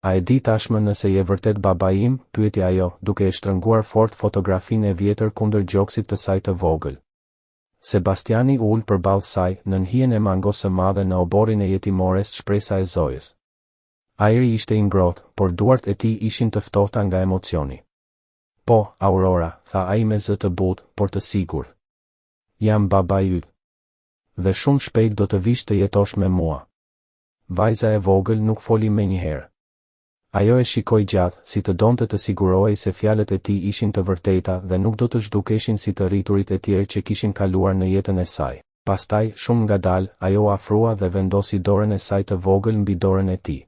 A e di tashmë nëse je vërtet baba im, pyeti ajo, duke e shtrënguar fort fotografinë e vjetër kundër gjoksit të saj të vogël. Sebastiani u ul përballë saj, nën hijen e mangos së madhe në oborrin e jetimores shpresa e Zojës. Ajri ishte i ngrohtë, por duart e tij ishin të ftohta nga emocioni. Po, Aurora, tha ai me zë të butë, por të sigurt. Jam baba yt. Dhe shumë shpejt do të vish të jetosh me mua. Vajza e vogël nuk foli menjëherë. Ajo e shikoi gjatë, si të donte të sigurohej se fjalët e tij ishin të vërteta dhe nuk do të zhdukeshin si të rriturit e tjerë që kishin kaluar në jetën e saj. Pastaj, shumë ngadalë, ajo afrua dhe vendosi dorën e saj të vogël mbi dorën e tij.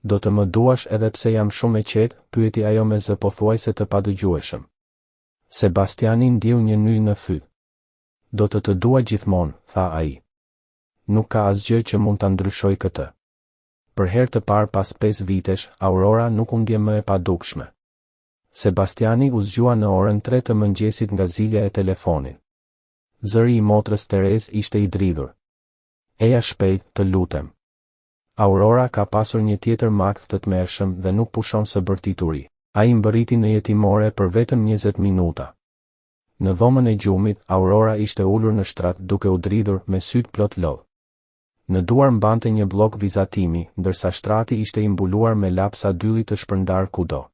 Do të më duash edhe pse jam shumë e qetë, pyeti ajo me zë pothuajse të padëgjueshëm. Sebastiani ndjeu një nyj në fyt. Do të dua gjithmonë, tha ai. Nuk ka asgjë që mund ta ndryshoj këtë. Për herë të parë pas 5 vitesh, Aurora nuk u ndje më e padukshme. Sebastiani u zgjua në orën 3 të mëngjesit nga zilja e telefonit. Zëri i motrës Terez ishte i dridhur. Eja shpejt, të lutem. Aurora ka pasur një tjetër makt të tmerrshëm dhe nuk pushon së bërtituri. Ai mbërriti në jetimore për vetëm 20 minuta. Në dhomën e gjumit, Aurora ishte ulur në shtrat duke u dridhur me syt plot lodh. Në duar mbante një blok vizatimi, ndërsa shtrati ishte i mbuluar me lapsa dylli të shpërndar kudo.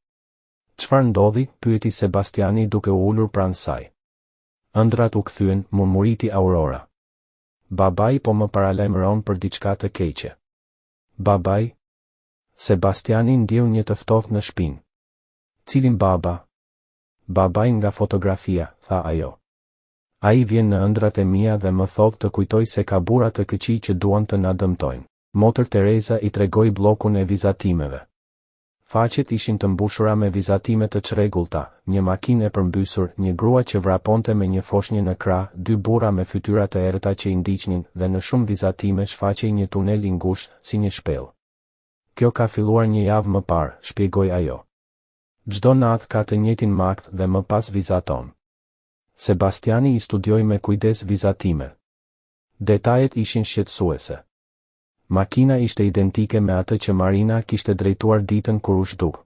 Çfarë ndodhi? Pyeti Sebastiani duke u ulur pranë saj. Ëndrat u kthyen, murmuriti Aurora. Babai po më paralajmëron për diçka të keqe. Babai? Sebastiani ndjeu një të ftohtë në shpinë. Cilin baba? Babai nga fotografia, tha ajo. Ai vjen në ëndrat e mia dhe më thot të kujtoj se ka burra të këqij që duan të na dëmtojnë. Motër Tereza i tregoi bllokun e vizatimeve. Faqet ishin të mbushura me vizatime të çrregullta, një makinë e përmbysur, një grua që vraponte me një foshnjë në krah, 2 burra me fytyra të errëta që i ndiqnin dhe në shumë vizatime shfaqej një tunel i ngushtë si një shpellë. Kjo ka filluar një javë më parë, shpjegoi ajo. Çdo natë ka të njëjtin makt dhe më pas vizaton. Sebastiani i studioi me kujdes vizatimet. Detajet ishin shqetësuese. Makina ishte identike me atë që Marina kishte drejtuar ditën kur u zhduk.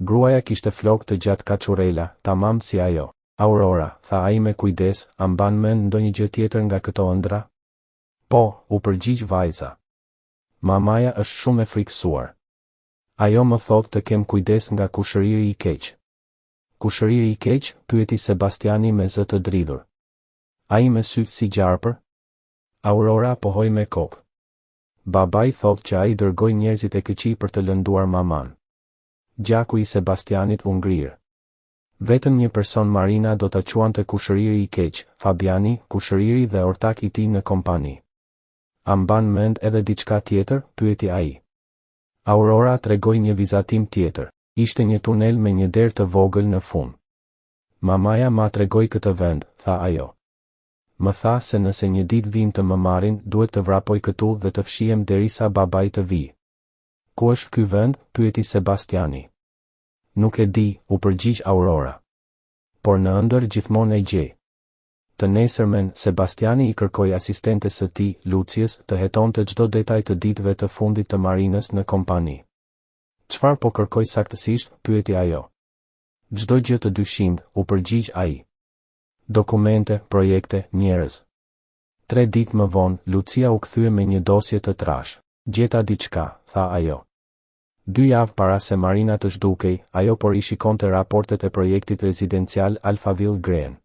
Gruaja kishte flokë të gjatë kaçurela, tamam si ajo. Aurora, tha ai me kujdes, a mban mend ndonjë gjë tjetër nga këto ëndra? Po, u përgjigj vajza. Mamaja është shumë e frikësuar. Ajo më thot të kem kujdes nga kushëriri i keq. Kushëriri i keq? Pyeti Sebastiani me zë të dridhur. Ai me sy si gjarpër? Aurora pohoi me kokë. Babai thot që ai dërgoi njerëzit e këqij për të lënduar maman. Gjaku i Sebastianit u ngrirë. Vetëm një person Marina do ta quante kushëriri i keq, Fabiani, kushëriri dhe ortak i tij në kompani. A mban mend edhe diçka tjetër? Pyeti ai. Aurora tregoi një vizatim tjetër. Ishte një tunel me një derë të vogël në fund. Mamaja ma tregoi këtë vend, tha ajo. Më tha se nëse një ditë vin të më marrin, duhet të vrapoj këtu dhe të fshihem derisa babai të vi. Ku është ky vend? Pyeti Sebastiani. Nuk e di, u përgjigj Aurora. Por në ëndër gjithmonë e gjej. Të nesërmen, Sebastiani i kërkoi asistentes së tij, Luciës, të hetonte çdo detaj të ditëve të fundit të Marinës në kompani. Çfarë po kërkoj saktësisht? Pyeti ajo. Çdo gjë të dyshimt, u përgjigj ai. Dokumente, projekte, njerëz. 3 ditë më vonë, Lucia u kthye me një dosje të trash. Gjeta diçka, tha ajo. 2 javë para se Marina të zhdukej, ajo por i shikonte raportet e projektit rezidencial Alphaville Green.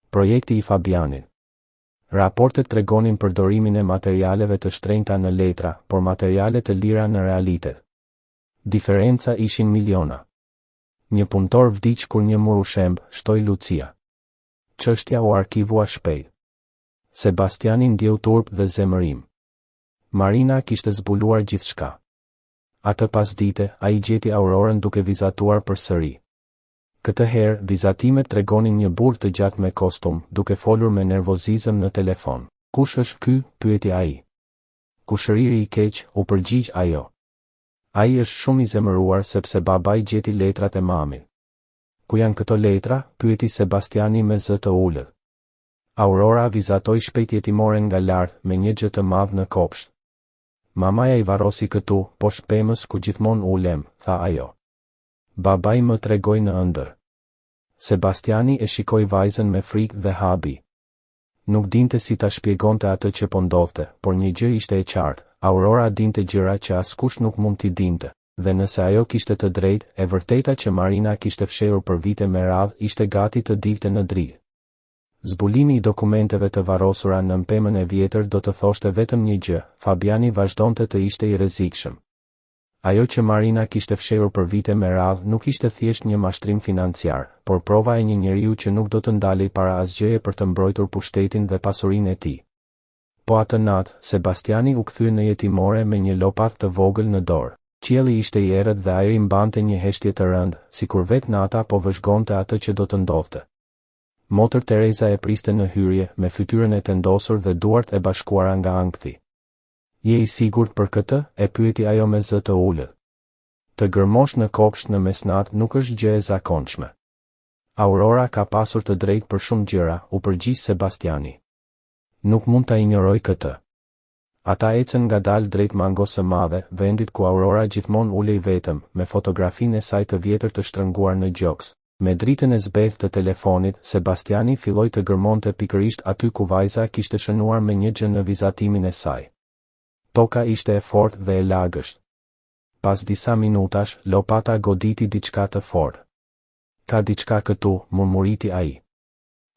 Projekti i Fabianit. Raportet tregonin përdorimin e materialeve të shtrenjta në letra, por materiale të lira në realitet. Diferenca ishin miliona. Një punëtor vdiq kur një mur u shemb, shtoi Lucia. Çështja u arkivua shpejt. Sebastiani ndjeu turp dhe zemërim. Marina kishte zbuluar gjithçka. Atë pasdite, ai gjeti Aurorën duke vizatuar përsëri. Këtë herë, vizatimet tregonin një burr të gjatë me kostum, duke folur me nervozizëm në telefon. Kush është ky? Pyeti ai. Kushëriri i keq, u përgjigj ajo. Ai është shumë i zemëruar sepse babai gjeti letrat e mamit. Ku janë këto letra? Pyeti Sebastiani me zë të ulët. Aurora vizatoi shpejt jetimoren nga lart me një gjë të madh në kopsht. Mamaja I varosi këtu, poshtë pemës ku gjithmonë ulem, tha ajo. Babai më tregoi në ëndër. Sebastiani e shikoi vajzën me frikë dhe habi. Nuk dinte si ta shpjegonte atë që po ndodhte, por një gjë ishte e qartë, Aurora dinte gjëra që askush nuk mund t'i dinte, dhe nëse ajo kishte të drejtë, e vërteta që Marina kishte fshehur për vite me radhë ishte gati të dilte në dritë. Zbulimi I dokumenteve të varrosura në pemën e vjetër do të thoshte vetëm një gjë, Fabiani vazhdonte të ishte I rrezikshëm. Ajo që Marina kishte fshehur për vite me radhë nuk ishte thjesht një mashtrim financiar, por prova e një njeriu që nuk do të ndalej para asgjëje për të mbrojtur pushtetin dhe pasurinë e tij. Po atë natë, Sebastiani u kthye në jetimore me një lopatë të vogël në dorë. Qielli ishte I errët dhe ajri mbante një heshtje të rëndë, sikur vetë nata po vëzhgonte atë që do të ndodhte. Motër Teresa e priste në hyrje, me fytyrën e tendosur dhe duart e bashkuara nga ankthi. Je I sigurt për këtë? E pyeti ajo me zë të ulët. Të gërmosh në kopsht në mesnatë nuk është gjë e zakonshme. Aurora ka pasur të drejtë për shumë gjëra, u përgjigj Sebastiani. Nuk mund ta injoroj këtë. Ata ecën ngadalë drejt mangos së madhe, vendit ku Aurora gjithmonë ulej vetëm, me fotografinë e saj të vjetër të shtrënguar në gjoks. Me dritën e zbeth të telefonit, Sebastiani filloi të gërmonte pikërisht aty ku vajza kishte shënuar me një gjë në vizatimin e saj. Toka ishte e fortë dhe e lagësht. Pas disa minutash, lopata goditi diçka të fortë. Ka diçka këtu, murmuriti ai.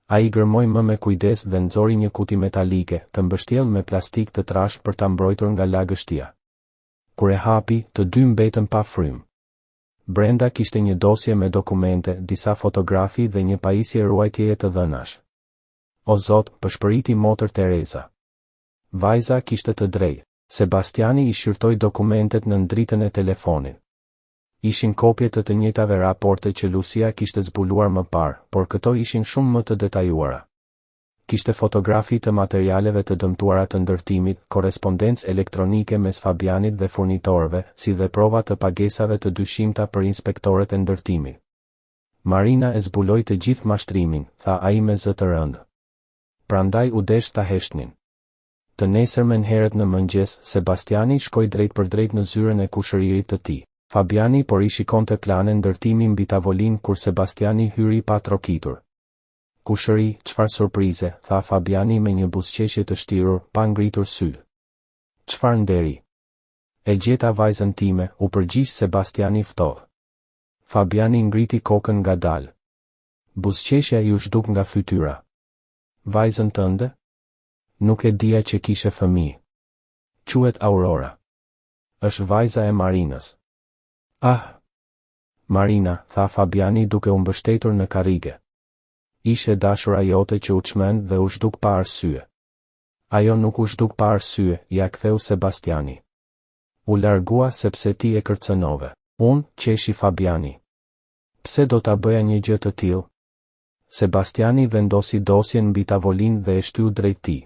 Ai gërmoi më me kujdes dhe nxori një kuti metalike, të mbështjellë me plastik të trashë për ta mbrojtur nga lagështia. Kur e hapi, të dy mbetën pa frymë. Brenda kishte një dosje me dokumente, disa fotografi dhe një pajisje ruajtjeje të dhënash. O Zot, përshpëriti motër Teresa. Vajza kishte të drejtë. Sebastiani I shqyrtoi dokumentet në dritën e telefonit. Ishin kopje të njëjtave raporte që Lucia kishte zbuluar më parë, por këto ishin shumë më të detajuara. Kishte fotografi të materialeve të dëmtuara të ndërtimit, korrespondencë elektronike mes Fabianit dhe furnitorëve, si dhe prova të pagesave të dyshimta për inspektorët e ndërtimit. Marina e zbuloi të gjithë mashtrimin, tha ai me zë të rëndë. Prandaj u desh ta heshtnin. Të nesërmen herët në mëngjes, Sebastiani shkoi drejt për drejt në zyrën e kushëririt të tij. Fabiani por I shikonte plane ndërtimi mbi tavolinë kur Sebastiani hyri pa trokitur. Kushëri, çfarë surprize, tha Fabiani me një buzëqeshje të shtirur, pa ngritur sy. Çfarë nderi? E gjeta vajzën time, u përgjigj Sebastiani ftohtë. Fabiani ngriti kokën ngadalë. Buzëqeshja ju zhduk nga fytyra. Vajzën tënde? Nuk e dija që kishe fëmijë. Quhet Aurora. Është vajza e Marinës. Ah! Marina, tha Fabiani duke u mbështetur në karrige. Ishe dashura jote që u çmend dhe u zhduk pa arsye. Ajo nuk u zhduk pa arsye, ja ktheu Sebastiani. U largua sepse ti e kërcënove. Unë, qeshi Fabiani. Pse do ta bëja një gjë të tillë? Sebastiani vendosi dosjen mbi tavolinë dhe e shtyu drejt tij.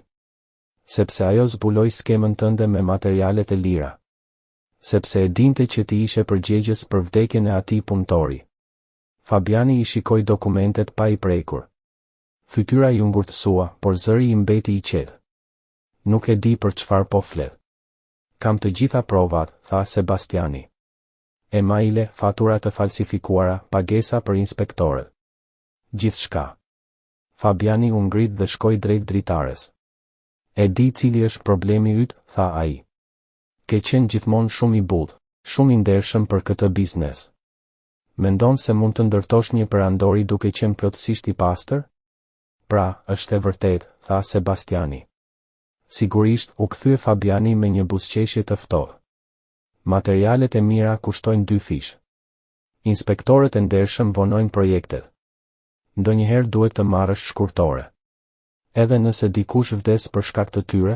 Sepse ajo zbuloi skemën tënde me materialet e lira. Sepse e dinte që ti ishe përgjegjës për vdekjen e atij punëtori. Fabiani I shikoi dokumentet pa I prekur. Fytyra I ngurtësua, por zëri I mbeti I qetë. Nuk e di për çfarë po flet. Kam të gjitha provat, tha Sebastiani. Emaile, fatura të falsifikuara, pagesa për inspektorët. Gjithçka. Fabiani u ngrit dhe shkoi drejt dritares. E di cili është problemi yt, tha ai. Ke qenë gjithmonë shumë I butë, shumë I ndershëm për këtë biznes. Mendon se mund të ndërtosh një perandori duke qenë plotësisht I pastër? Pra, është e vërtetë, tha Sebastiani. Sigurisht, u kthye Fabiani me një buzëqeshje të ftohtë. Materialet e mira kushtojnë 2 fish. Inspektorët e ndershëm vonojnë projektet. Ndonjëherë duhet të marrësh shkurtore. Edhe nëse dikush vdes për shkak të tyre?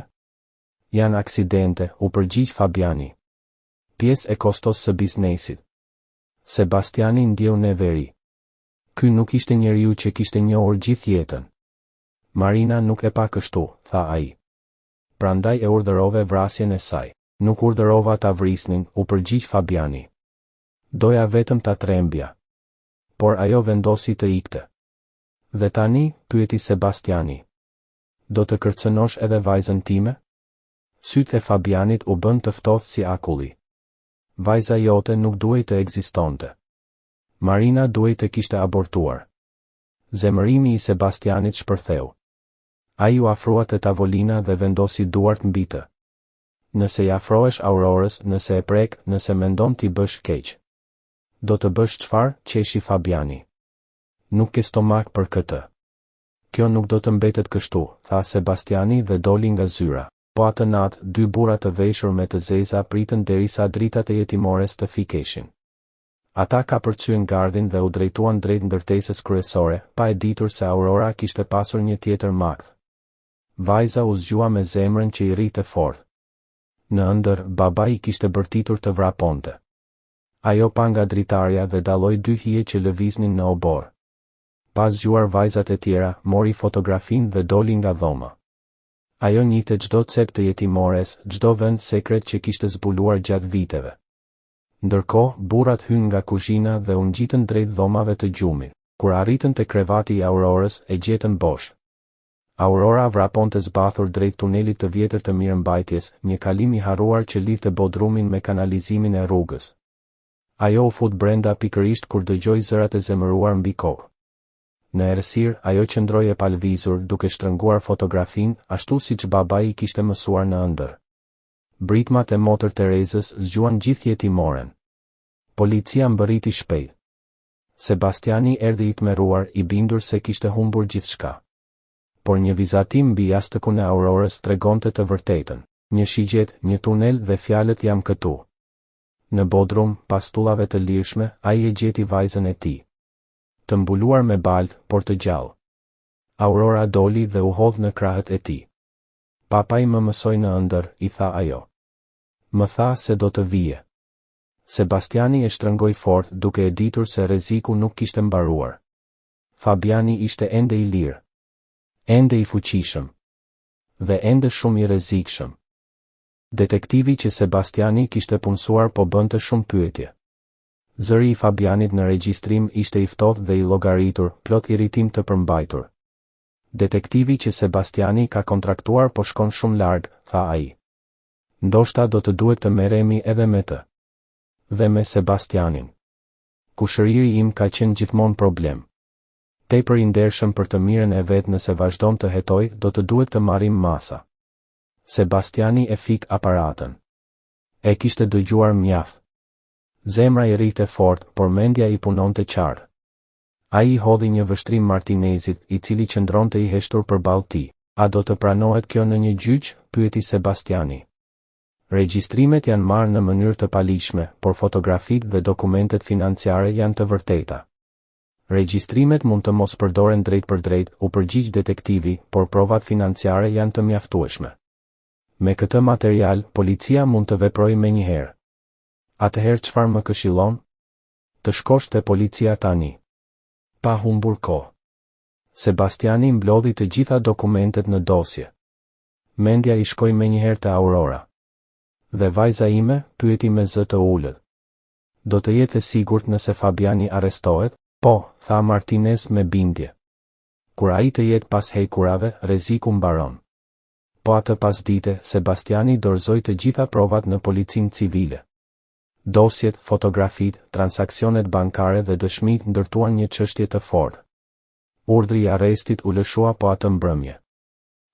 Janë aksidente, u përgjigj Fabiani. Pjesë e kostos së biznesit. Sebastiani ndjeu në veri. Ky nuk ishte njeriu që kishte njohur gjithë jetën. Marina nuk e pa kështu, tha ai. Prandaj e urdhërove vrasjen e saj. Nuk urdhërova ta vrisnin, u përgjigj Fabiani. Doja vetëm ta trembja. Por ajo vendosi të ikte. Dhe tani, pyeti Sebastiani. Do të kërcënosh edhe vajzën time? Sytë e Fabianit u bën të ftohtë si akulli. Vajza jote nuk duhej të ekzistonte. Marina duhej të kishte abortuar. Zemërimi i Sebastianit shpërtheu. Ai u afrua te tavolina dhe vendosi duart mbi të. Nëse i afrohesh Aurorës, nëse e prek, nëse mendon ti bësh keq. Do të bësh çfarë? Qeshi Fabiani. Nuk ke stomak për këtë. Kjo nuk do të mbetet kështu, tha Sebastiani dhe doli nga zyra. Po atë natë, 2 burra të veshur me të zeza pritën derisa dritat e jetimores të fikeshin. Ata kapërcyen gardhin dhe u drejtuan drejt ndërtesës kryesore, pa e ditur se Aurora kishte pasur një tjetër makth. Vajza u zgjua me zemrën që i rrite fort. Në ëndër, baba i kishte bërtitur të vraponte. Ajo pa nga dritarja dhe dalloi 2 hije që lëviznin në obor. Pas zgjuar vajzat e tjera, mori fotografin dhe doli nga dhoma. Ajo njihte çdo cep të jetimores, çdo vend sekret që kishte zbuluar gjatë viteve. Ndërkohë, burrat hyn nga kuzhina dhe u ngjitën drejt dhomave të gjumit. Kur arritën te krevati i Aurorës, e gjetën bosh. Aurora vraponte zbathur drejt tunelit të vjetër të mirëmbajtjes, një kalim i harruar që lidhte bodrumin me kanalizimin e rrugës. Ajo u fut brenda pikërisht kur dëgjoi zërat e zemëruar mbi kokë. Në errësirë, ajo qëndroi e palvizur duke shtrënguar fotografin, ashtu siç babai i kishte mësuar në ëndër. Britmat e motër Terezës zgjuan gjithë jetimoren. Policia mbërriti shpejt. Sebastiani erdhi i tmerruar, i bindur se kishte humbur gjithçka. Por një vizatim mbi jashtëkun e Aurorës tregonte të vërtetën. Një shigjet, një tunel dhe fjalët jam këtu. Në bodrum, pas tullave të lirshme, ai e gjeti vajzën e tij. Të mbuluar me balt, por të gjallë. Aurora doli dhe u hodh në krahët e tij. Papa i më mësoi në ëndër, i tha ajo. Më tha se do të vije. Sebastiani e shtrëngoi fort duke e ditur se rreziku nuk kishte mbaruar. Fabiani ishte ende i lirë. Ende i fuqishëm. Dhe ende shumë i rrezikshëm. Detektivi që Sebastiani kishte punësuar po bënte shumë pyetje. Zëri i Fabianit në regjistrim ishte i ftohtë dhe i llogaritur, plot irritim të përmbajtur. Detektivi që Sebastiani ka kontraktuar po shkon shumë larg, tha ai. Ndoshta do të duhet të merremi edhe me të. Dhe me Sebastianin. Kushëriri im ka qenë gjithmonë problem. Tepër i ndershëm për të mirën e vet nëse vazhdon të hetoj, do të duhet të marrim masa. Sebastiani e fik aparatën. E kishte dëgjuar mjaft. Zemra i rrite fort, por mendja i punonte qartë. Ai i hodhi një vështrim Martinezit, i cili qëndronte i heshtur përballë tij. A do të pranohet kjo në një gjyq? Pyeti Sebastiani. Regjistrimet janë marrë në mënyrë të paligjshme, por fotografitë dhe dokumentet financiare janë të vërteta. Regjistrimet mund të mos përdoren drejt për drejt, u përgjigj detektivi, por provat financiare janë të mjaftueshme. Me këtë material, policia mund të veprojë menjëherë. Atëherë çfarë më këshillon? Të shkosh te policia tani. Pa humbur kohë. Sebastiani mblodhi të gjitha dokumentet në dosje. Mendja i shkoi menjëherë te Aurora. Dhe vajza ime, pyeti me zë të ulët. Do të jetë e sigurt nëse Fabiani arrestohet? Po, tha Martinez me bindje. Kur ai të jetë pas hekurave, rreziku mbaron. Po atë pasdite, Sebastiani dorëzoi të gjitha provat në policinë civile. Dosjet, fotografitë, transaksionet bankare dhe dëshmitë ndërtuan një çështje të fortë. Urdhri i arrestit u lëshua po atë mbrëmje.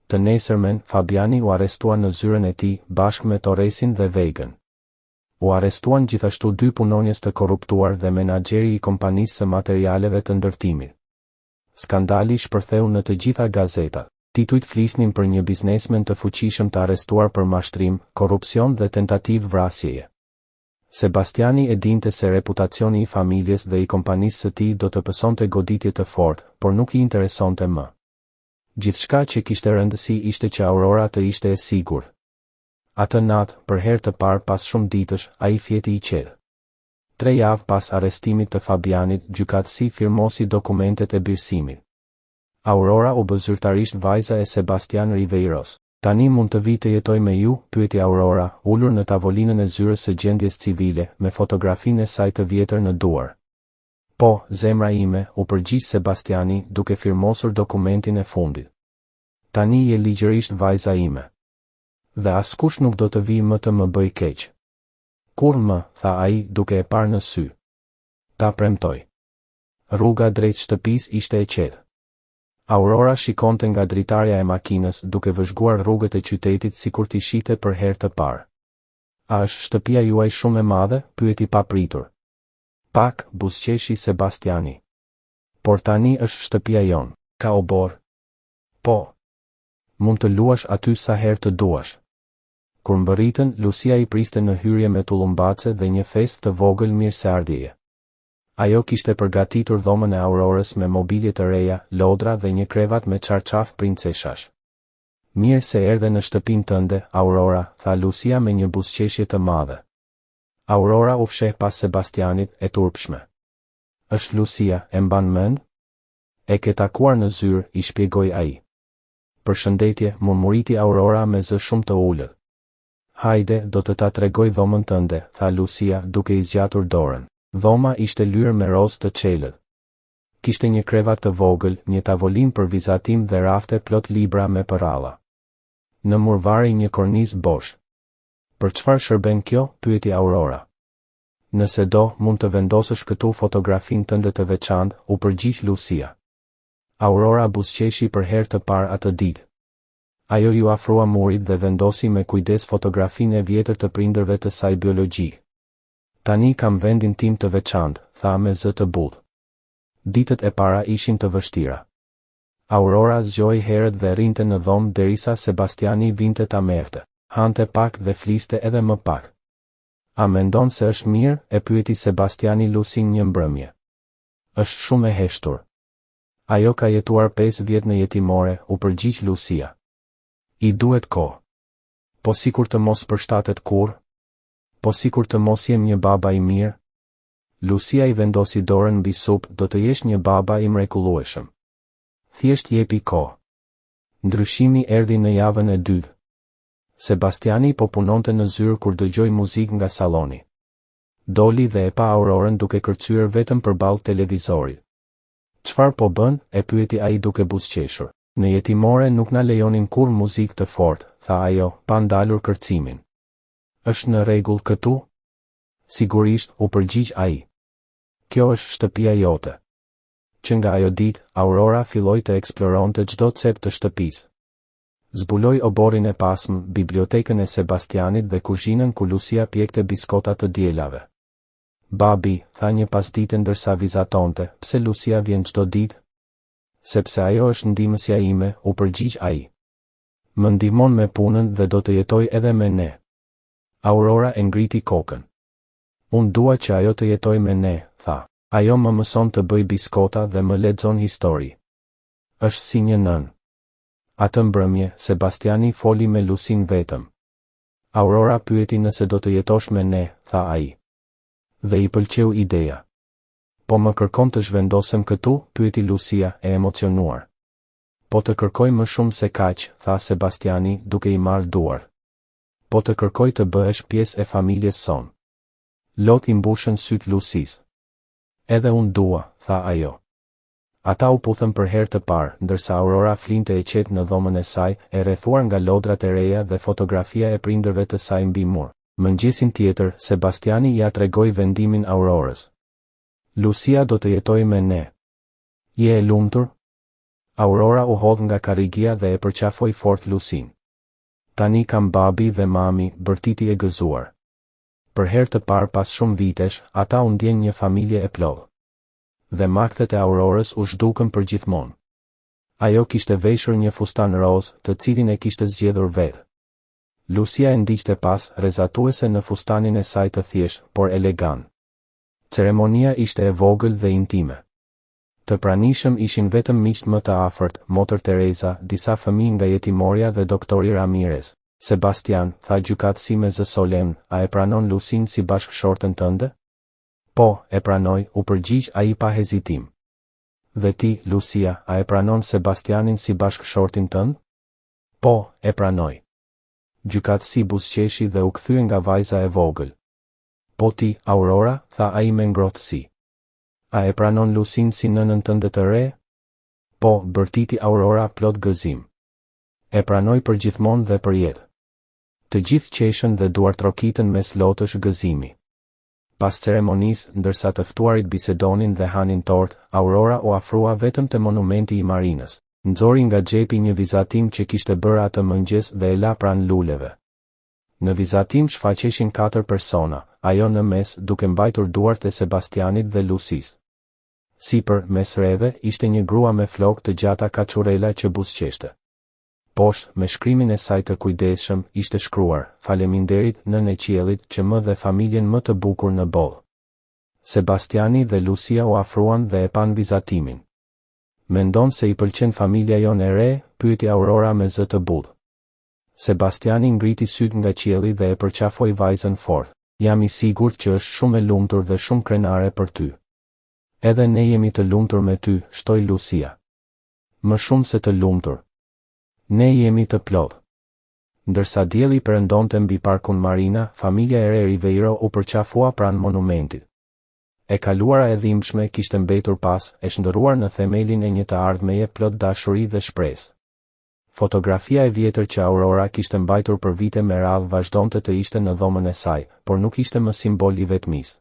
Të nesërmen, Fabiani u arrestua në zyrën e tij bashkë me Torresin dhe Vegën. U arrestuan gjithashtu 2 punonjës të korruptuar dhe menaxheri i kompanisë së materialeve të ndërtimit. Skandali shpërtheu në të gjitha gazetat. Titujt flisnin për një biznesmen të fuqishëm të arrestuar për mashtrim, korrupsion dhe tentativë vrasjeje. Sebastiani e dinte se reputacioni i familjes dhe i kompanisë së tij do të pësonte goditje të fortë, por nuk i interesonte më. Gjithçka që kishte rëndësi ishte që Aurora të ishte e sigurt. Atë natë, për herë të parë pas shumë ditësh, ai fjeti i qetë. 3 javë pas arrestimit të Fabianit, gjykatësi firmosi dokumentet e birësimit. Aurora u bë zyrtarisht vajza e Sebastian Riveiros. Tani mund të vi të jetoj me ju, pyeti Aurora, ulur në tavolinën e zyrës së gjendjes civile, me fotografinë e saj të vjetër në duar. Po, zemra ime, u përgjigj Sebastiani, duke firmosur dokumentin e fundit. Tani je ligjërisht vajza ime. Dhe askush nuk do të vi më të më bëj keq. Kur më, tha ai, duke e parë në sy. Ta premtoj. Rruga drejt shtëpisë ishte e qetë. Aurora shikonte nga dritarja e makinës duke vëzhguar rrugët e qytetit sikur t'i shite për herë të parë. A është shtëpia juaj shumë e madhe? Pyeti papritur. Pak, buzëqeshi Sebastiani. Por tani është shtëpia jon. Ka obor? Po. Mund të luash aty sa herë të duash. Kur mbërritën, Lucia i priste në hyrje me tullumbace dhe një festë të vogël mirëseardhjeje. Ajo kishte përgatitur dhomën e Aurorës me mobilje të reja, lodra dhe një krevat me çarçaf princeshash. Mirë se erdhe në shtëpinë tënde, Aurora, tha Lucia me një buzëqeshje të madhe. Aurora u fsheh pas Sebastianit, e turpshme. Është Lucia, e mban mend? E ke takuar në zyrë, i shpjegoi ai. Përshëndetje, murmuriti Aurora me zë shumë të ulët. Hajde, do të ta tregoj dhomën tënde, tha Lucia duke i zgjatur dorën. Dhoma ishte lyer me rozë të çelët. Kishte një krevat të vogël, një tavolinë për vizatim dhe rafte plot libra me përralla. Në murvari një kornizë bosh. Për çfarë shërben kjo? Pyeti Aurora. Nëse do, mund të vendosësh këtu fotografinë tënde të veçantë, u përgjigj Lucia. Aurora buzëqeshi për herë të parë atë ditë. Ajo ju afrua murit dhe vendosi me kujdes fotografinë e vjetër të prindërve të saj biologjik. Tani kam vendin tim të veçantë, tha me zë të butë. Ditët e para ishin të vështira. Aurora zgjoi herët dhe rinte në dhomë derisa Sebastiani vinte ta merrte. Hante pak dhe fliste edhe më pak. A mendon se është mirë? E pyeti Sebastiani Lucin një mbrëmje. Është shumë e heshtur. Ajo ka jetuar 5 vjet në jetimore, u përgjigj Lucia. I duhet kohë. Po sikur të mos përshtatet kur? Po sikur të mos jem një baba i mirë? Lucia i vendosi dorën mbi supë, do të jesh një baba i mrekullueshëm. Thjesht jepi kohë. Ndryshimi erdhi në javën e dytë. Sebastiani po punonte në zyrë kur dëgjoi muzikë nga salloni. Doli dhe e pa Aurorën duke kërcyer vetëm përballë televizorit. Çfarë po bën? E pyeti ai duke buzëqeshur. Në jetimore nuk na lejonin kur muzikë të fortë, tha ajo, pa ndalur kërcimin. Është në rregull këtu? Sigurisht, u përgjigj ai. Kjo është shtëpia jote. Që nga ajo ditë, Aurora filloi të eksploronte çdo cep të shtëpisë. Zbuloi oborin e pasëm, bibliotekën e Sebastianit dhe kuzhinën ku Lucia pjekte biskota të dielave. Babi, tha një pasdite ndërsa vizatonte, pse Lucia vjen çdo ditë? Sepse ajo është ndihmësja ime, u përgjigj ai. Më ndihmon me punën dhe do të jetoj edhe me ne. Aurora e ngriti kokën. Unë dua që ajo të jetoj me ne, tha. Ajo më mëson të bëj biskota dhe më lexon histori. Është si një nën. Atë mbrëmje, Sebastiani foli me Lucin vetëm. Aurora pyeti nëse do të jetosh me ne, tha ai. Dhe i pëlqeu ideja. Po më kërkon të zhvendosem këtu? Pyeti Lucia, e emocionuar. Po të kërkoj më shumë se kaq, tha Sebastiani duke i marrë duar. Po të kërkoj të bëhesh pjesë e familjes son. Lot i mbushën syt Lucis. Edhe unë dua, tha ajo. Ata u puthën për herë të parë, ndërsa Aurora flinte e qetë në dhomën e saj, e rrethuar nga lodrat e reja dhe fotografia e prindërve të saj mbi mur. Mëngjesin tjetër, Sebastiani ja tregoi vendimin Aurorës. Lucia do të jetoj me ne. Je e lumtur? Aurora u hodh nga karrigia dhe e përqafoi fort Lucin. Tani kam babi dhe mami, bërtiti e gëzuar. Për herë të parë pas shumë vitesh, ata u ndjen një familje e plotë. Dhe makthet e Aurorës u zhdukën për gjithmonë. Ajo kishte veshur një fustan roz, të cilin e kishte zgjedhur vetë. Lucia e ndiqte pas, rrezatuese në fustanin e saj të thjeshtë, por elegant. Ceremonia ishte e vogël dhe intime. Të pranishëm ishin vetëm miqtë më të afërt, Motër Teresa, disa fëmijë nga jetimorja dhe doktori Ramirez. Sebastian, tha gjykatësi me zë solemn, a e pranon Lucin si bashkëshortën tënde? Po, e pranoj, u përgjigj ai pa hezitim. Dhe ti, Lucia, a e pranon Sebastianin si bashkëshortin tënd? Po, e pranoj. Gjykatësi buzëqeshi dhe u kthye nga vajza e vogël. Po ti, Aurora, tha ai me ngrohtësi. A e pranon Lucin si nënën tënde të re? Po, bërtiti Aurora plot gëzim. E pranoj për gjithmonë dhe për jetë. Të gjithë qeshën dhe duartrokitën mes lotësh gëzimi. Pas ceremonisë, ndërsa të ftuarit bisedonin dhe hanin tort, Aurora u afrua vetëm te monumenti i Marinës. Nxori nga xhepi një vizatim që kishte bërë atë mëngjes dhe e la pranë luleve. Në vizatim shfaqeshin 4 persona, ajo në mes duke mbajtur duart e Sebastianit dhe Lucis. Sipër, mes rreve, ishte një grua me flokë të gjata kaçurela që buzëqeshte. Poshtë, me shkrimin e saj të kujdesshëm, ishte shkruar: "Faleminderit Nën e Qiellit që më dhe familjen më të bukur në boll." Sebastiani dhe Lucia u afruan dhe e pan vizatimin. "Mendon se I pëlqen familja jonë e re?" pyeti Aurora me zë të butë. Sebastiani ngriti syt nga qielli dhe e përqafoi vajzën fort. "Jam I sigurt që është shumë e lumtur dhe shumë krenare për ty." "Edhe ne jemi të lumtur me ty," shtoi Lucia. "Më shumë se të lumtur. Ne jemi të plotë." Ndërsa dielli perëndonte mbi parkun Marina, familja e re Riveiro u përqafua pranë monumentit. E kaluara e dhimbshme kishte mbetur pas, e shndërruar në themelin e një të ardhmeje plot dashuri dhe shpresë. Fotografia e vjetër që Aurora kishte mbajtur për vite me radhë vazhdonte të ishte në dhomën e saj, por nuk ishte më simbol I vetmisë.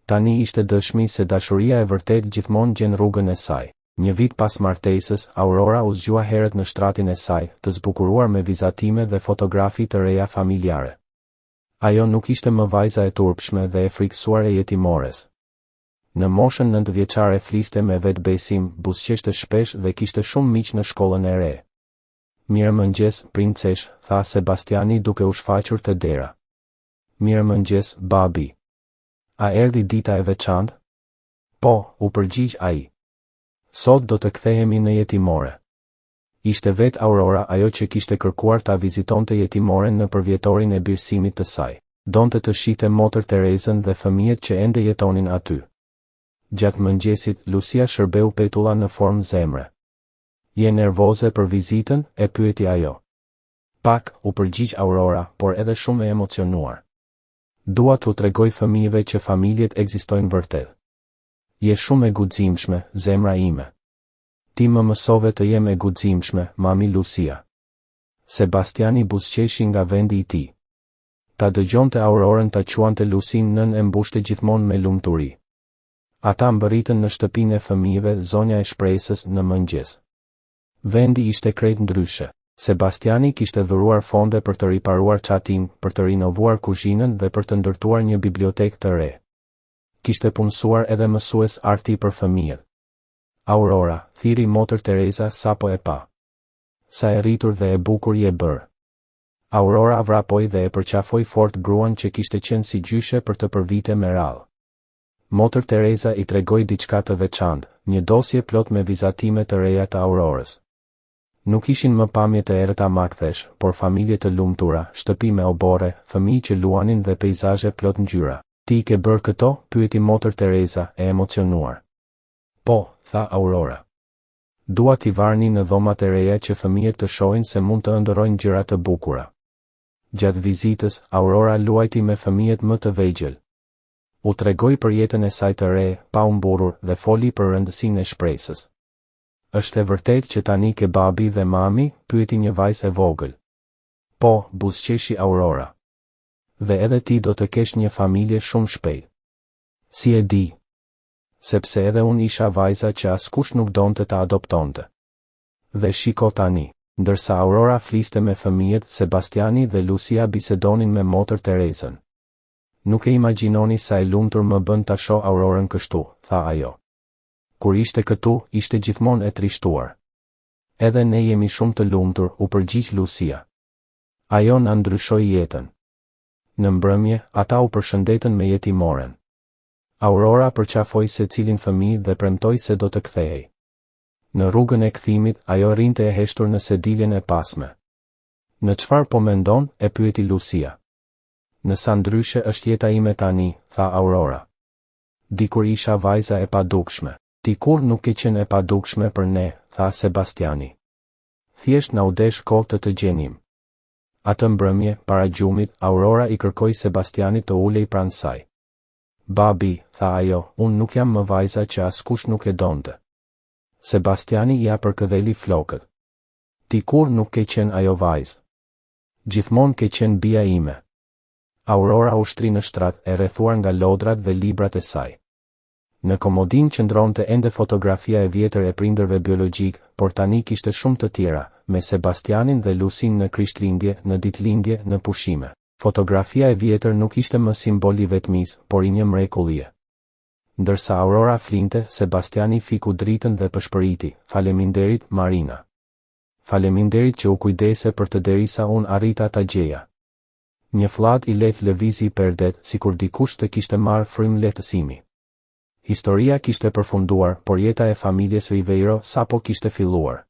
Tani ishte dëshmi se dashuria e vërtet gjithmonë gjen rrugën e saj. Një vit pas martesës, Aurora u zgjua herët në shtratin e saj, të zbukuruar me vizatime dhe fotografi të reja familjare. Ajo nuk ishte më vajza e turpshme dhe e frikësuar e jetimores. Në moshën 9 vjeçare fliste me vetbesim, buzëqeshte shpesh dhe kishte shumë miq në shkollën e re. "Mirëmëngjes, princesh," tha Sebastiani duke u shfaqur te dera. "Mirëmëngjes, babi. A erdhi dita e veçantë?" "Po," u përgjigj ai. "Sot do të kthehemi në jetimore." Ishte vet Aurora ajo që kishte kërkuar ta vizitonte jetimoren në përvjetorin e birësimit të saj. Donte të shihte motër Terezën dhe fëmijët që ende jetonin aty. Gjatë mëngjesit, Lucia shërbeu petulla në formë zemre. "Je nervoze për vizitën?" e pyeti ajo. "Pak," u përgjigj Aurora, por edhe shumë e emocionuar. "Dua t'u tregoj fëmijëve që familjet ekzistojnë vërtet. Je shumë e guximshme, zemra ime." "Ti më mësove të jem e guximshme, mami Lucia." Sebastiani buzëqeshi nga vendi I tij. Ta dëgjonte Aurorën ta quante Lucin nën e mbushte gjithmonë me lumturi. Ata mbërritën në shtëpinë e fëmijëve, zonja e shpresës, në mëngjes. Vendi ishte krejt ndryshe. Sebastiani kishte dhuruar fonde për të riparuar çatin, për të rinovuar kuzhinën dhe për të ndërtuar një bibliotekë të re. Kishte punësuar edhe mësues arti për fëmijët. "Aurora," thiri motër Tereza sapo e pa. "Sa e rritur dhe e bukur je bërë." Aurora vrapoi dhe e përqafoi fort gruan që kishte qenë si gjyshe për të për vite me radhë. Motër Tereza I tregoi diçka të veçantë, një dosje plot me vizatime të reja të Aurorës. Nuk ishin më pamje të errëta makthesh, por familje të lumtura, shtëpi me obore, fëmijë që luanin dhe peizazhe plot ngjyra. "Ti I ke bërë këto?" pyeti motër Tereza, e emocionuar. "Po," tha Aurora. "Dua t'i varni në dhomat e reja që fëmijët të shohin se mund të ëndërrojnë gjëra të bukura." Gjatë vizitës, Aurora luajti me fëmijët më të vegjël. U tregoi për jetën e saj të re, pa u mburur, dhe foli për rëndësinë e shpresës. "Është e vërtet që tani ke babi dhe mami?" pyeti një vajzë e vogël. "Po," buzëqeshi Aurora. "Dhe edhe ti do të kesh një familje shumë shpejt." "Si e di?" "Sepse edhe unë isha vajza që askush nuk donte ta adoptonte. Dhe shiko tani." Ndërsa Aurora fliste me fëmijët, Sebastiani dhe Lucia bisedonin me motër Terezën. "Nuk e imagjinoni sa e lumtur më bën ta shoh Aurorën kështu," tha ajo. "Kur ishte këtu, ishte gjithmonë e trishtuar." "Edhe ne jemi shumë të lumtur," u përgjigj Lucia. "Ajo na ndryshoi jetën." Në mbrëmje, ata u përshëndetën me jetimoren. Aurora përqafoi secilin fëmijë dhe premtoi se do të kthehej. Në rrugën e kthimit, ajo rinte e heshtur në sediljen e pasme. "Në çfarë po mendon?" e pyeti Lucia. "Në sa ndryshe është jeta ime tani," tha Aurora. "Dikur isha vajza e padukshme." "Ti kur nuk ke qenë e padukshme për ne," tha Sebastiani. "Thjesht na u desh kohë të gjenim." Atë mbrëmje, para gjumit, Aurora I kërkoi Sebastianit të ulej pranë saj. "Babi," tha ajo, "unë nuk jam më vajza që askush nuk e donte." Sebastiani ja përkëdheli flokët. "Ti kur nuk ke qenë ajo vajzë?" Gjithmonë ke qenë bia ime. Aurora u shtri në shtrat, e rrethuar nga lodrat dhe librat e saj. Në komodin qëndronte ende fotografia e vjetër e prindërve biologjik, por tani kishte shumë të tjera, me Sebastianin dhe Lusin në krishtlindje, në ditëlindje, në pushime. Fotografia e vjetër nuk ishte më simbol i vetmisë, por i një mrekullie. Ndërsa Aurora flinte, Sebastiani fiku dritën dhe pëshpëriti, faleminderit, Marina. Faleminderit që u kujdese për të derisa unë arrita ta gjeja. Një fllad i lehtë lëvizi perdet, sikur dikush të kishte marrë frym lehtësimi. Historia kishte përfunduar, por jeta e familjes Ribeiro sapo kishte filluar.